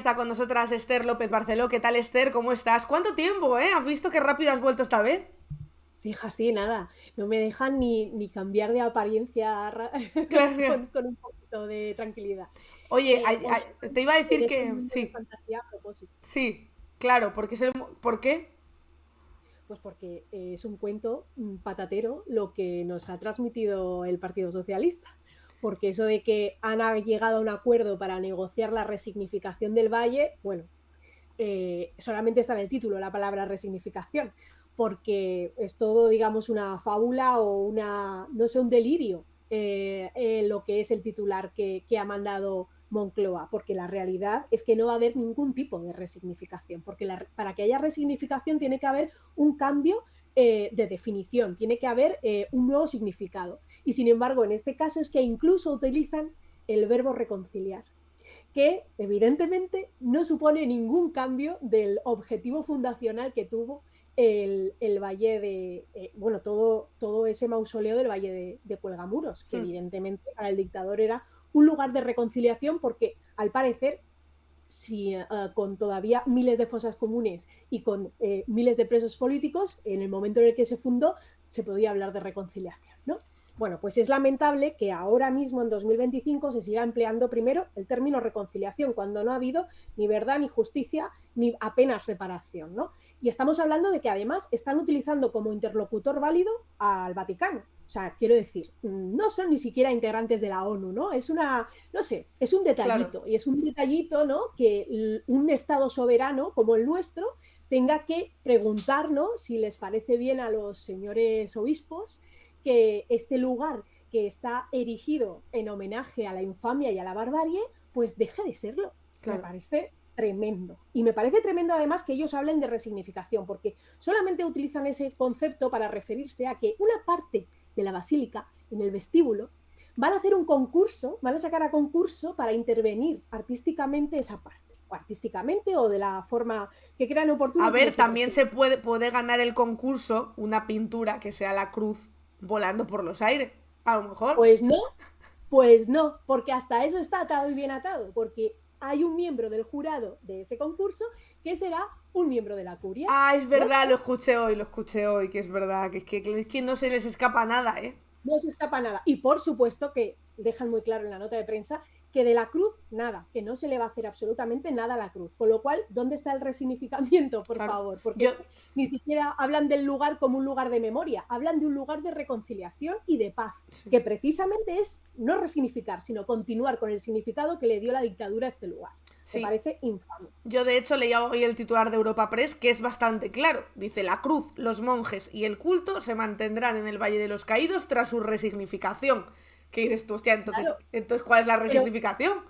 Está con nosotras Esther López Barceló. ¿Qué tal, Esther? ¿Cómo estás? ¿Cuánto tiempo, eh? ¿Has visto qué rápido has vuelto esta vez? Fija, sí, nada, no me dejan ni cambiar de apariencia Claro. con un poquito de tranquilidad. Oye, Bueno, te iba a decir eres un que mundo de sí, fantasía a propósito, sí, claro, porque es el... ¿Por qué? pues porque es un cuento patatero lo que nos ha transmitido el Partido Socialista, porque eso de que han llegado a un acuerdo para negociar la resignificación del valle, bueno, solamente está en el título la palabra resignificación, porque es todo, digamos, una fábula o una, no sé, un delirio, lo que es el titular que ha mandado Moncloa, porque la realidad es que no va a haber ningún tipo de resignificación, porque para que haya resignificación tiene que haber un cambio de definición, tiene que haber un nuevo significado. Y sin embargo, en este caso es que incluso utilizan el verbo reconciliar, que evidentemente no supone ningún cambio del objetivo fundacional que tuvo el Valle de, bueno, todo ese mausoleo del Valle de Cuelgamuros, que Hmm. evidentemente para el dictador era un lugar de reconciliación porque al parecer si con todavía miles de fosas comunes y con miles de presos políticos, en el momento en el que se fundó, se podía hablar de reconciliación, ¿no? Bueno, pues es lamentable que ahora mismo, en 2025, se siga empleando primero el término reconciliación, cuando no ha habido ni verdad, ni justicia, ni apenas reparación, ¿no? Y estamos hablando de que además están utilizando como interlocutor válido al Vaticano. O sea, quiero decir, no son ni siquiera integrantes de la ONU, ¿no? Es una, no sé, es un Claro. detallito, y es un detallito, ¿no? Que un Estado soberano como el nuestro tenga que preguntarnos si les parece bien a los señores obispos que este lugar que está erigido en homenaje a la infamia y a la barbarie, pues deje de serlo. Me Claro. parece tremendo. Y me parece tremendo además que ellos hablen de resignificación, porque solamente utilizan ese concepto para referirse a que una parte de la basílica, en el vestíbulo, van a hacer un concurso, van a sacar a concurso para intervenir artísticamente esa parte, o artísticamente o de la forma que crean A oportuno como ver, se también presente. puede ganar el concurso una pintura que sea la cruz volando por los aires. A lo mejor. Pues no, pues no, porque hasta eso está atado y bien atado, porque hay un miembro del jurado de ese concurso que será un miembro de la curia. Ah, es Ya está, verdad, lo escuché hoy, que es verdad, que no se les escapa nada, ¿eh? no se escapa nada. Y por supuesto que dejan muy claro en la nota de prensa que de la cruz nada, que no se le va a hacer absolutamente nada a la cruz. Con lo cual, ¿dónde está el resignificamiento, por Claro. favor? Porque Yo, es que ni siquiera hablan del lugar como un lugar de memoria, hablan de un lugar de reconciliación y de paz, sí. que precisamente es no resignificar, sino continuar con el significado que le dio la dictadura a este lugar. Me Sí, parece infame. yo de hecho leía hoy el titular de Europa Press que es bastante claro. Dice, la cruz, los monjes y el culto se mantendrán en el Valle de los Caídos tras su resignificación. ¿Qué dices tú? Hostia, Claro, entonces ¿cuál es la pero resignificación?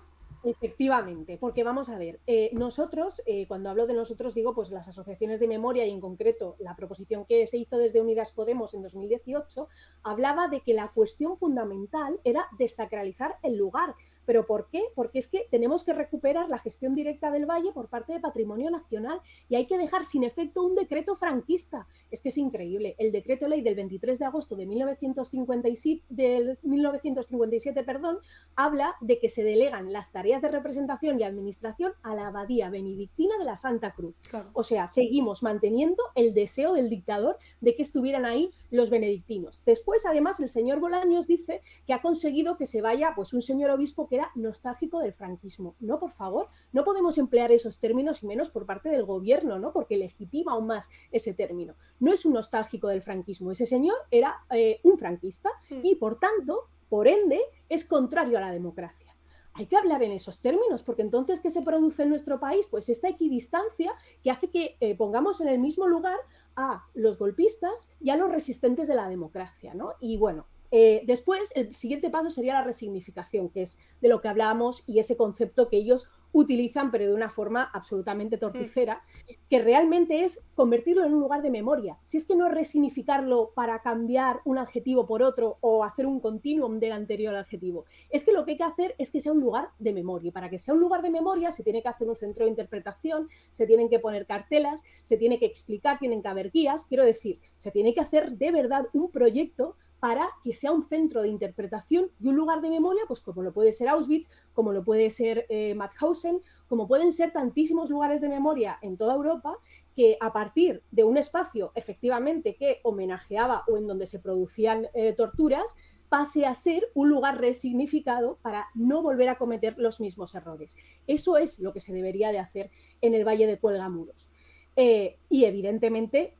efectivamente, porque vamos a ver, nosotros, cuando hablo de nosotros, digo pues las asociaciones de memoria y en concreto la proposición que se hizo desde Unidas Podemos en 2018, hablaba de que la cuestión fundamental era desacralizar el lugar. ¿Pero por qué? Porque es que tenemos que recuperar la gestión directa del valle por parte de Patrimonio Nacional y hay que dejar sin efecto un decreto franquista. Es que es increíble. El decreto ley del 23 de agosto de 1957, perdón, habla de que se delegan las tareas de representación y administración a la abadía benedictina de la Santa Cruz. Claro. O sea, seguimos manteniendo el deseo del dictador de que estuvieran ahí los benedictinos. Después, además, el señor Bolaños dice que ha conseguido que se vaya pues un señor obispo que era nostálgico del franquismo. No, por favor, no podemos emplear esos términos y menos por parte del gobierno, ¿no? Porque legitima aún más ese término. No es un nostálgico del franquismo, ese señor era un franquista y, por tanto, por ende, es contrario a la democracia. Hay que hablar en esos términos, porque entonces, ¿qué se produce en nuestro país? Pues esta equidistancia que hace que pongamos en el mismo lugar a los golpistas y a los resistentes de la democracia, ¿no? Y bueno, después el siguiente paso sería la resignificación, que es de lo que hablábamos y ese concepto que ellos utilizan, pero de una forma absolutamente torticera, que realmente es convertirlo en un lugar de memoria. Si es que no es resignificarlo para cambiar un adjetivo por otro o hacer un continuum del anterior adjetivo, es que lo que hay que hacer es que sea un lugar de memoria. Y para que sea un lugar de memoria se tiene que hacer un centro de interpretación, se tienen que poner cartelas, se tiene que explicar, tienen que haber guías, quiero decir, se tiene que hacer de verdad un proyecto para que sea un centro de interpretación y un lugar de memoria, pues como lo puede ser Auschwitz, como lo puede ser Mauthausen, como pueden ser tantísimos lugares de memoria en toda Europa, que a partir de un espacio efectivamente que homenajeaba o en donde se producían torturas, pase a ser un lugar resignificado para no volver a cometer los mismos errores. Eso es lo que se debería de hacer en el Valle de Cuelgamuros. Y evidentemente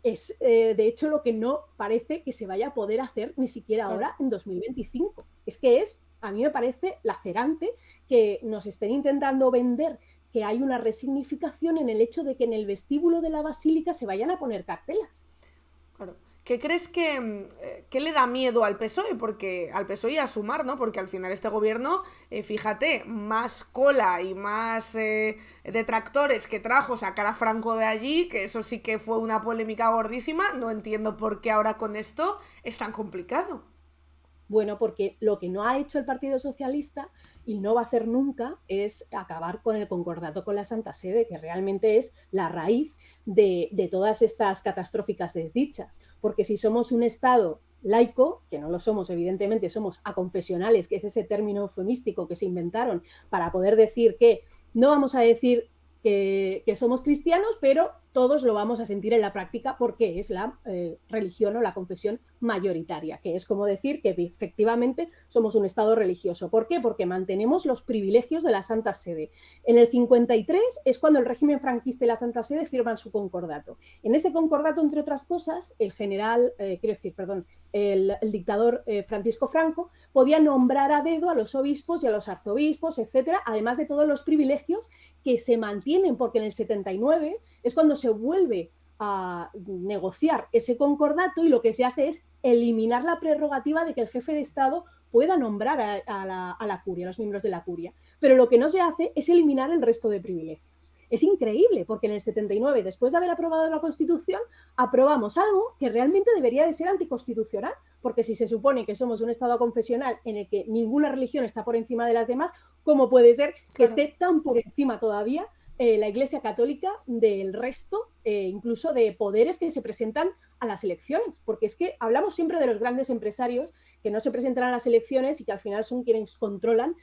es de hecho lo que no parece que se vaya a poder hacer ni siquiera ahora en 2025. Es que a mí me parece lacerante que nos estén intentando vender que hay una resignificación en el hecho de que en el vestíbulo de la basílica se vayan a poner cartelas. Claro. ¿Qué crees que le da miedo al PSOE? Porque al PSOE y a Sumar, ¿no? Porque al final este gobierno, fíjate, más cola y más detractores que trajo sacar a Franco de allí, que eso sí que fue una polémica gordísima. No entiendo por qué ahora con esto es tan complicado. Bueno, porque lo que no ha hecho el Partido Socialista y no va a hacer nunca es acabar con el concordato con la Santa Sede, que realmente es la raíz de todas estas catastróficas desdichas. Porque si somos un Estado laico, que no lo somos, evidentemente, somos aconfesionales, que es ese término eufemístico que se inventaron para poder decir que no vamos a decir que somos cristianos, pero todos lo vamos a sentir en la práctica porque es la religión o la confesión mayoritaria, que es como decir que efectivamente somos un Estado religioso. ¿Por qué? Porque mantenemos los privilegios de la Santa Sede. En el 53 es cuando el régimen franquista y la Santa Sede firman su concordato. En ese concordato, entre otras cosas, el dictador Francisco Franco podía nombrar a dedo a los obispos y a los arzobispos, etcétera, además de todos los privilegios que se mantienen, porque en el 79 es cuando se vuelve a negociar ese concordato y lo que se hace es eliminar la prerrogativa de que el jefe de Estado pueda nombrar a la curia, a los miembros de la curia. Pero lo que no se hace es eliminar el resto de privilegios. Es increíble, porque en el 79, después de haber aprobado la Constitución, aprobamos algo que realmente debería de ser anticonstitucional, porque si se supone que somos un Estado confesional en el que ninguna religión está por encima de las demás, ¿cómo puede ser que esté tan por encima todavía la Iglesia Católica del resto, incluso de poderes que se presentan a las elecciones? Porque es que hablamos siempre de los grandes empresarios que no se presentan a las elecciones y que al final son quienes controlan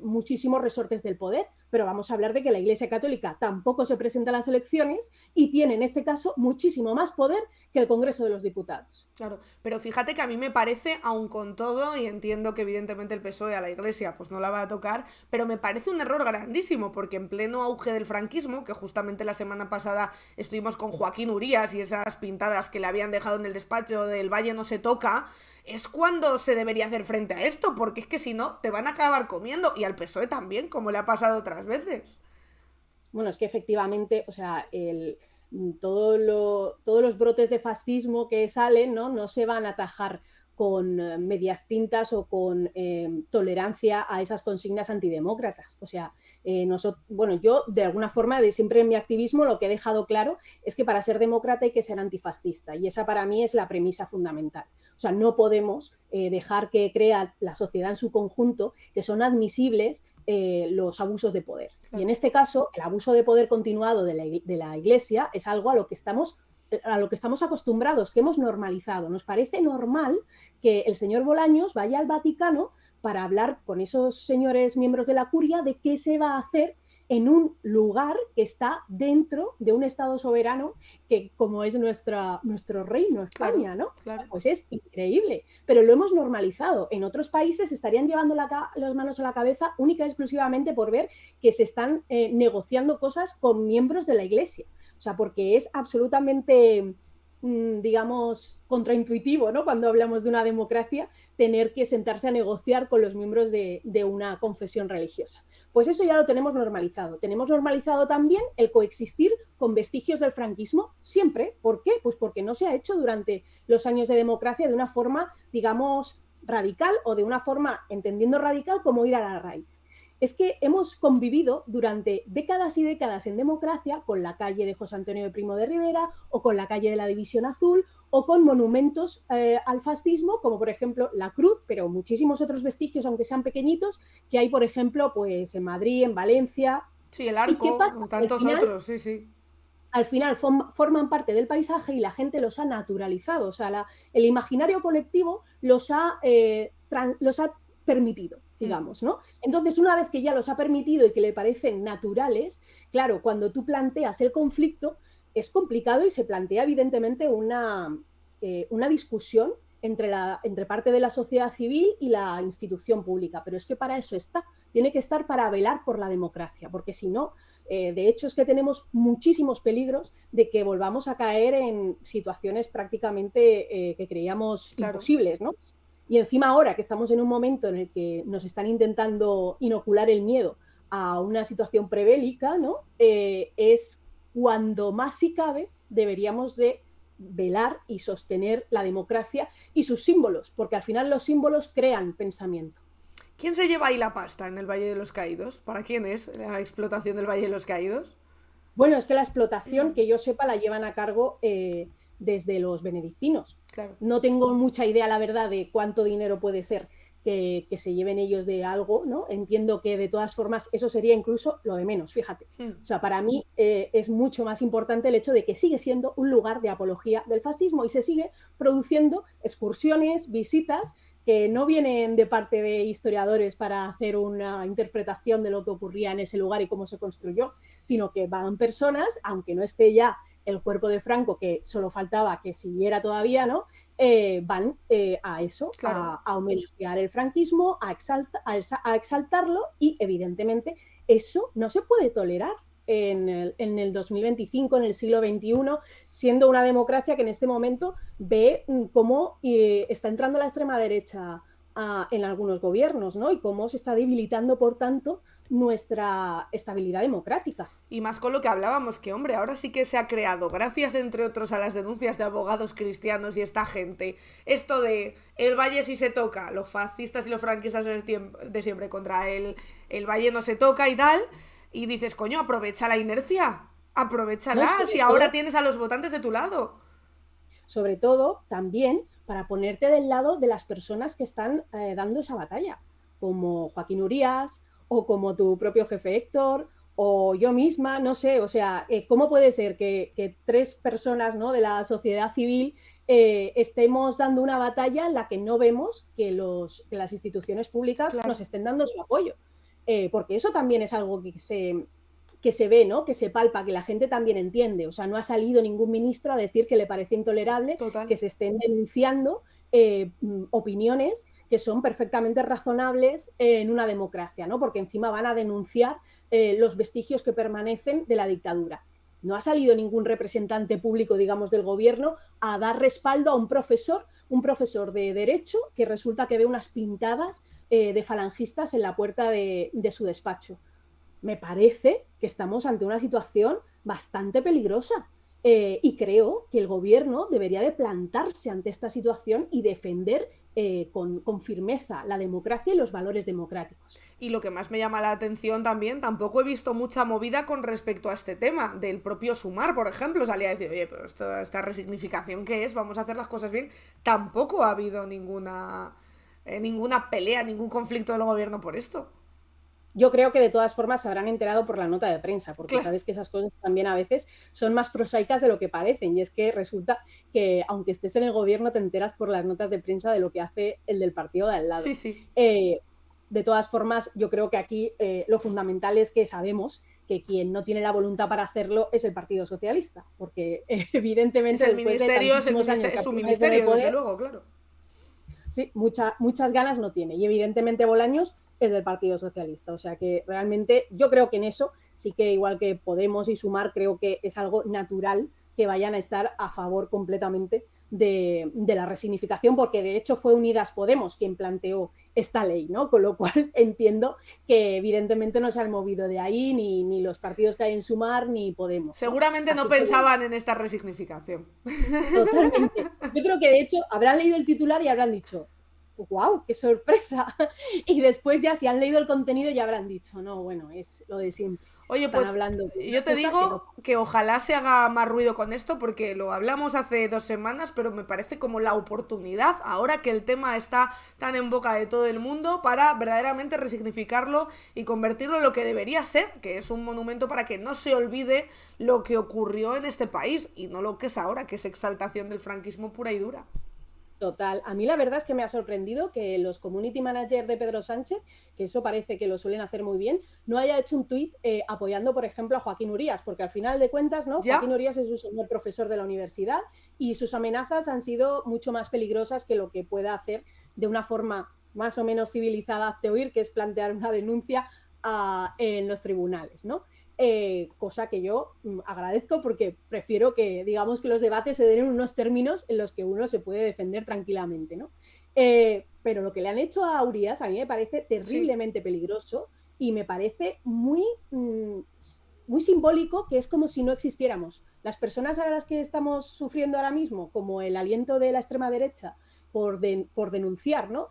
muchísimos resortes del poder, pero vamos a hablar de que la Iglesia Católica tampoco se presenta a las elecciones y tiene en este caso muchísimo más poder que el Congreso de los Diputados. Claro, pero fíjate que a mí me parece, aun con todo, y entiendo que evidentemente el PSOE a la Iglesia pues no la va a tocar, pero me parece un error grandísimo, porque en pleno auge del franquismo, que justamente la semana pasada estuvimos con Joaquín Urías y esas pintadas que le habían dejado en el despacho del Valle no se toca, es cuando se debería hacer frente a esto, porque es que si no, te van a acabar comiendo, y al PSOE también, como le ha pasado otras veces. Bueno, es que efectivamente, o sea, todos los brotes de fascismo que salen, no se van a atajar con medias tintas o con tolerancia a esas consignas antidemócratas. O sea, yo de alguna forma, siempre en mi activismo, lo que he dejado claro es que para ser demócrata hay que ser antifascista, y esa para mí es la premisa fundamental. O sea, no podemos dejar que crea la sociedad en su conjunto que son admisibles los abusos de poder. Claro. Y en este caso, el abuso de poder continuado de la Iglesia es algo a lo que estamos acostumbrados, que hemos normalizado. Nos parece normal que el señor Bolaños vaya al Vaticano para hablar con esos señores miembros de la curia de qué se va a hacer en un lugar que está dentro de un Estado soberano que como es nuestro reino, España, ¿no? Claro. Pues es increíble, pero lo hemos normalizado. En otros países estarían llevando las manos a la cabeza única y exclusivamente por ver que se están negociando cosas con miembros de la Iglesia. O sea, porque es absolutamente, digamos, contraintuitivo, ¿no? Cuando hablamos de una democracia, tener que sentarse a negociar con los miembros de una confesión religiosa. Pues eso ya lo tenemos normalizado. Tenemos normalizado también el coexistir con vestigios del franquismo siempre. ¿Por qué? Pues porque no se ha hecho durante los años de democracia de una forma, digamos, radical, o de una forma, entendiendo radical, como ir a la raíz. Es que hemos convivido durante décadas y décadas en democracia con la calle de José Antonio de Primo de Rivera, o con la calle de la División Azul, o con monumentos al fascismo, como por ejemplo la Cruz, pero muchísimos otros vestigios, aunque sean pequeñitos, que hay, por ejemplo, pues en Madrid, en Valencia. Sí, el Arco, tantos otros, sí. al final forman parte del paisaje y la gente los ha naturalizado. O sea, el imaginario colectivo los ha permitido, digamos, ¿no? Entonces, una vez que ya los ha permitido y que le parecen naturales, claro, cuando tú planteas el conflicto, es complicado y se plantea evidentemente una discusión entre parte de la sociedad civil y la institución pública. Pero es que para eso tiene que estar para velar por la democracia, porque si no, de hecho es que tenemos muchísimos peligros de que volvamos a caer en situaciones prácticamente que creíamos imposibles, ¿no? Y encima ahora que estamos en un momento en el que nos están intentando inocular el miedo a una situación prebélica, ¿no? Es cuando más si cabe deberíamos de velar y sostener la democracia y sus símbolos, porque al final los símbolos crean pensamiento. ¿Quién se lleva ahí la pasta en el Valle de los Caídos? ¿Para quién es la explotación del Valle de los Caídos? Bueno, es que la explotación, que yo sepa, la llevan a cargo desde los benedictinos. Claro. No tengo mucha idea, la verdad, de cuánto dinero puede ser que se lleven ellos de algo, ¿no? Entiendo que de todas formas eso sería incluso lo de menos, fíjate. O sea, para mí es mucho más importante el hecho de que sigue siendo un lugar de apología del fascismo y se sigue produciendo excursiones, visitas que no vienen de parte de historiadores para hacer una interpretación de lo que ocurría en ese lugar y cómo se construyó, sino que van personas, aunque no esté ya el cuerpo de Franco, que solo faltaba que siguiera todavía, ¿no? Van a eso, claro, a homenajear el franquismo, a exaltarlo y evidentemente eso no se puede tolerar en el 2025, en el siglo XXI, siendo una democracia que en este momento ve cómo está entrando la extrema derecha en algunos gobiernos, ¿no? Y cómo se está debilitando, por tanto, nuestra estabilidad democrática. Y más con lo que hablábamos, que hombre, ahora sí que se ha creado, gracias entre otros a las denuncias de abogados cristianos y esta gente, esto de el Valle sí se toca, los fascistas y los franquistas de siempre contra el Valle no se toca y tal, y dices, coño, aprovecha la inercia, aprovechala, no, si ahora tienes a los votantes de tu lado. Sobre todo, también, para ponerte del lado de las personas que están dando esa batalla, como Joaquín Urías, o como tu propio jefe Héctor, o yo misma, no sé, o sea, ¿cómo puede ser que tres personas, ¿no?, de la sociedad civil estemos dando una batalla en la que no vemos que las instituciones públicas nos estén dando su apoyo? Porque eso también es algo que se ve, ¿no?, que se palpa, que la gente también entiende. O sea, no ha salido ningún ministro a decir que le parece intolerable que se estén denunciando opiniones que son perfectamente razonables en una democracia, ¿no? Porque encima van a denunciar los vestigios que permanecen de la dictadura. No ha salido ningún representante público, digamos, del gobierno a dar respaldo a un profesor de Derecho que resulta que ve unas pintadas de falangistas en la puerta de su despacho. Me parece que estamos ante una situación bastante peligrosa y creo que el gobierno debería de plantarse ante esta situación y defender con firmeza la democracia y los valores democráticos. Y lo que más me llama la atención también, tampoco he visto mucha movida con respecto a este tema, del propio Sumar, por ejemplo, salía a decir, oye, pero esta resignificación ¿qué es? Vamos a hacer las cosas bien. Tampoco ha habido ninguna pelea, ningún conflicto del gobierno por esto. Yo creo que de todas formas se habrán enterado por la nota de prensa, porque claro, sabes que esas cosas también a veces son más prosaicas de lo que parecen, y es que resulta que aunque estés en el gobierno te enteras por las notas de prensa de lo que hace el del partido de al lado. Sí, sí. De todas formas, yo creo que aquí lo fundamental es que sabemos que quien no tiene la voluntad para hacerlo es el Partido Socialista, porque evidentemente es el ministerio, es su ministerio, desde luego, claro. Sí, muchas ganas no tiene, y evidentemente Bolaños es del Partido Socialista, o sea que realmente yo creo que en eso sí que igual que Podemos y Sumar creo que es algo natural que vayan a estar a favor completamente de la resignificación, porque de hecho fue Unidas Podemos quien planteó esta ley, ¿no? Con lo cual entiendo que evidentemente no se han movido de ahí ni los partidos que hay en Sumar ni Podemos. Seguramente no pensaban en esta resignificación. Totalmente. Yo creo que de hecho habrán leído el titular y habrán dicho, ¡guau! ¡Qué sorpresa! Y después ya si han leído el contenido ya habrán dicho, no, bueno, es lo de siempre. Oye, Están pues hablando de una yo te cosa que no. digo que ojalá se haga más ruido con esto porque lo hablamos hace 2 semanas, pero me parece como la oportunidad, ahora que el tema está tan en boca de todo el mundo, para verdaderamente resignificarlo y convertirlo en lo que debería ser, que es un monumento para que no se olvide lo que ocurrió en este país y no lo que es ahora, que es exaltación del franquismo pura y dura. Total. A mí la verdad es que me ha sorprendido que los community managers de Pedro Sánchez, que eso parece que lo suelen hacer muy bien, no haya hecho un tuit apoyando, por ejemplo, a Joaquín Urías, porque al final de cuentas, ¿no? Joaquín Ya, Urías es un señor profesor de la universidad y sus amenazas han sido mucho más peligrosas que lo que pueda hacer de una forma más o menos civilizada hazte oír, que es plantear una denuncia en los tribunales, ¿no? Cosa que yo agradezco porque prefiero que, digamos, que los debates se den en unos términos en los que uno se puede defender tranquilamente, ¿no? Pero lo que le han hecho a Urías a mí me parece sí, terriblemente peligroso y me parece muy simbólico, que es como si no existiéramos. Las personas a las que estamos sufriendo ahora mismo, como el aliento de la extrema derecha por denunciar, ¿no?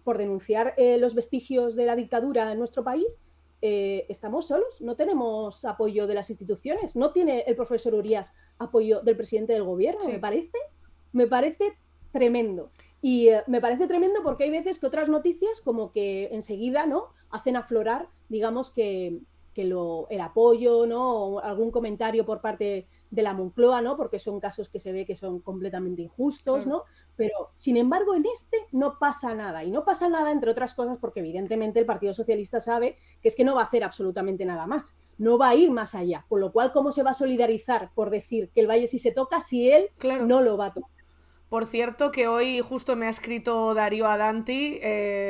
Por denunciar los vestigios de la dictadura en nuestro país, estamos solos, no tenemos apoyo de las instituciones, no tiene el profesor Urías apoyo del presidente del gobierno, sí. me parece tremendo. Y me parece tremendo porque hay veces que otras noticias como que enseguida, ¿no? Hacen aflorar, digamos, el apoyo, ¿no? O algún comentario por parte de la Moncloa, ¿no? Porque son casos que se ve que son completamente injustos, Claro. ¿no? Pero, sin embargo, en este no pasa nada. Y no pasa nada, entre otras cosas, porque evidentemente el Partido Socialista sabe que es que no va a hacer absolutamente nada más. No va a ir más allá. Con lo cual, ¿cómo se va a solidarizar por decir que el Valle sí se toca si él Claro. no lo va a tocar? Por cierto, que hoy justo me ha escrito Darío Adanti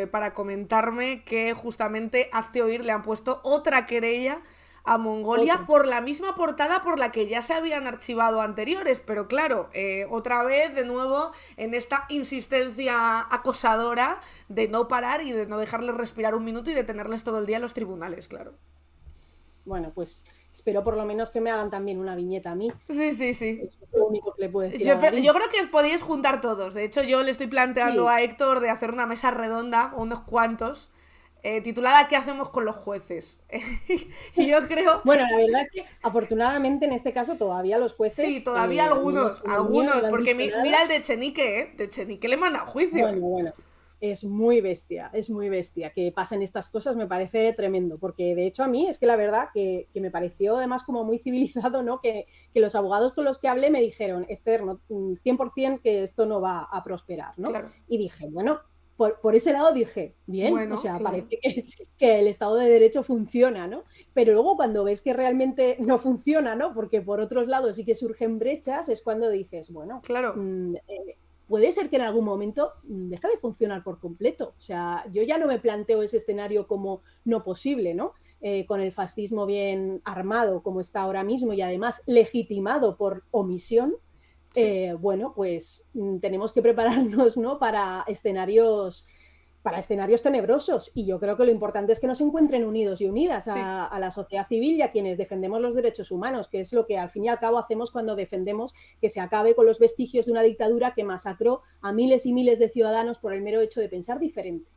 para comentarme que justamente hace oír le han puesto otra querella a Mongolia Otra. por la misma portada por la que ya se habían archivado anteriores, pero claro, otra vez de nuevo en esta insistencia acosadora de no parar y de no dejarles respirar un minuto y de tenerles todo el día en los tribunales, claro. Bueno, pues espero por lo menos que me hagan también una viñeta a mí. Sí, sí, sí. Eso es lo único que le puedo decir Yo, a Darín. yo creo que os podíais juntar todos. De hecho, yo le estoy planteando Sí, a Héctor de hacer una mesa redonda, o unos cuantos, titulada ¿Qué hacemos con los jueces? Y yo creo, bueno, la verdad es que afortunadamente en este caso todavía los sí, jueces, todavía al menos algunos, en el mío, no algunos, le han porque dicho nada. mira el de Chenique, ¿eh? De Chenique le manda a juicio, Bueno, ¿eh? bueno, es muy bestia. Que pasen estas cosas me parece tremendo, porque de hecho a mí es que la verdad que me pareció además como muy civilizado, ¿no? Que los abogados con los que hablé me dijeron, Esther, no, 100% que esto no va a prosperar, ¿no? Claro. Y dije, bueno, por ese lado dije, bien, o Bueno, sea, claro. parece que el Estado de Derecho funciona, ¿no? Pero luego cuando ves que realmente no funciona, ¿no? Porque por otros lados sí que surgen brechas, es cuando dices, bueno, Claro. puede ser que en algún momento deja de funcionar por completo. O sea, yo ya no me planteo ese escenario como no posible, ¿no? Con el fascismo bien armado como está ahora mismo y además legitimado por omisión, Sí. bueno, pues tenemos que prepararnos, ¿no? Para escenarios tenebrosos. Y yo creo que lo importante es que nos encuentren unidos y unidas Sí. a la sociedad civil y a quienes defendemos los derechos humanos, que es lo que al fin y al cabo hacemos cuando defendemos que se acabe con los vestigios de una dictadura que masacró a miles y miles de ciudadanos por el mero hecho de pensar diferente.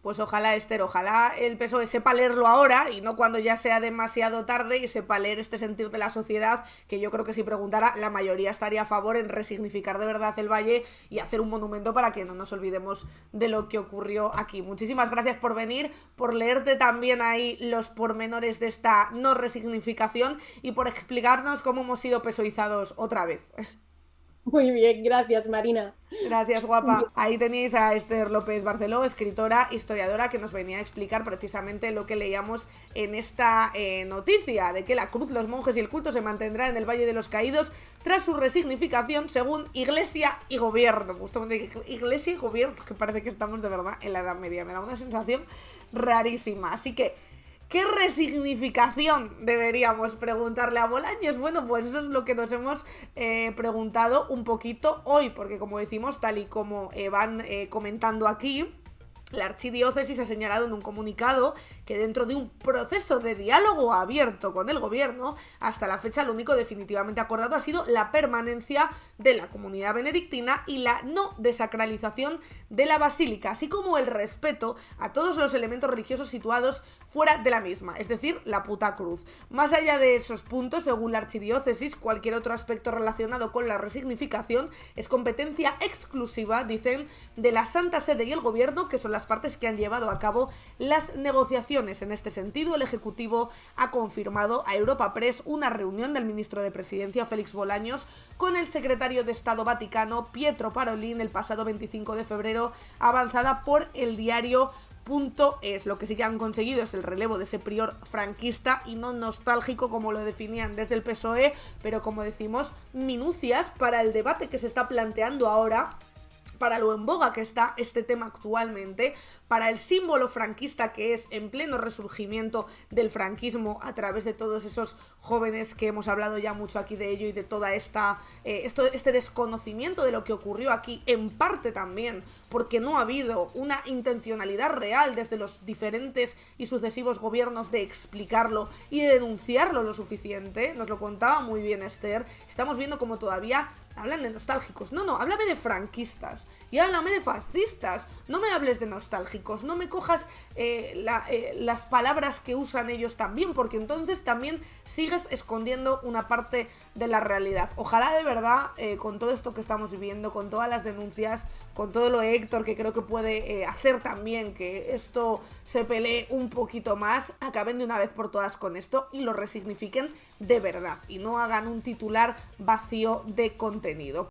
Pues ojalá, Esther, ojalá el PSOE sepa leerlo ahora y no cuando ya sea demasiado tarde y sepa leer este sentir de la sociedad, que yo creo que si preguntara, la mayoría estaría a favor en resignificar de verdad el Valle y hacer un monumento para que no nos olvidemos de lo que ocurrió aquí. Muchísimas gracias por venir, por leerte también ahí los pormenores de esta no resignificación y por explicarnos cómo hemos sido pesoizados otra vez. Muy bien, gracias Marina. Gracias, guapa. Ahí tenéis a Esther López Barceló, escritora, historiadora, que nos venía a explicar precisamente lo que leíamos en esta noticia, de que la cruz, los monjes y el culto se mantendrán en el Valle de los Caídos tras su resignificación según Iglesia y Gobierno. Justamente Iglesia y Gobierno, que parece que estamos de verdad en la Edad Media. Me da una sensación rarísima. Así que ¿qué resignificación deberíamos preguntarle a Bolaños? Bueno, pues eso es lo que nos hemos preguntado un poquito hoy, porque como decimos, tal y como van comentando aquí, la archidiócesis ha señalado en un comunicado que dentro de un proceso de diálogo abierto con el gobierno, hasta la fecha lo único definitivamente acordado ha sido la permanencia de la comunidad benedictina y la no desacralización de la basílica, así como el respeto a todos los elementos religiosos situados fuera de la misma, es decir, la puta cruz. Más allá de esos puntos, según la archidiócesis, cualquier otro aspecto relacionado con la resignificación es competencia exclusiva, dicen, de la Santa Sede y el Gobierno, que son las partes que han llevado a cabo las negociaciones. En este sentido, el Ejecutivo ha confirmado a Europa Press una reunión del ministro de Presidencia, Félix Bolaños, con el secretario de Estado Vaticano, Pietro Parolin, el pasado 25 de febrero, avanzada por el diario .es. Lo que sí que han conseguido es el relevo de ese prior franquista y no nostálgico como lo definían desde el PSOE, pero como decimos, minucias para el debate que se está planteando ahora, para lo en boga que está este tema actualmente, para el símbolo franquista que es en pleno resurgimiento del franquismo a través de todos esos jóvenes que hemos hablado ya mucho aquí de ello y de toda este desconocimiento de lo que ocurrió aquí, en parte también porque no ha habido una intencionalidad real desde los diferentes y sucesivos gobiernos de explicarlo y de denunciarlo lo suficiente. Nos lo contaba muy bien Esther. Estamos viendo como todavía hablan de nostálgicos. No, háblame de franquistas y háblame de fascistas. No me hables de nostálgicos, no me cojas las palabras que usan ellos también, porque entonces también sigues escondiendo una parte de la realidad. Ojalá de verdad, con todo esto que estamos viviendo, con todas las denuncias, con todo lo Héctor que creo que puede hacer también que esto se pelee un poquito más, acaben de una vez por todas con esto y lo resignifiquen de verdad y no hagan un titular vacío de contenido.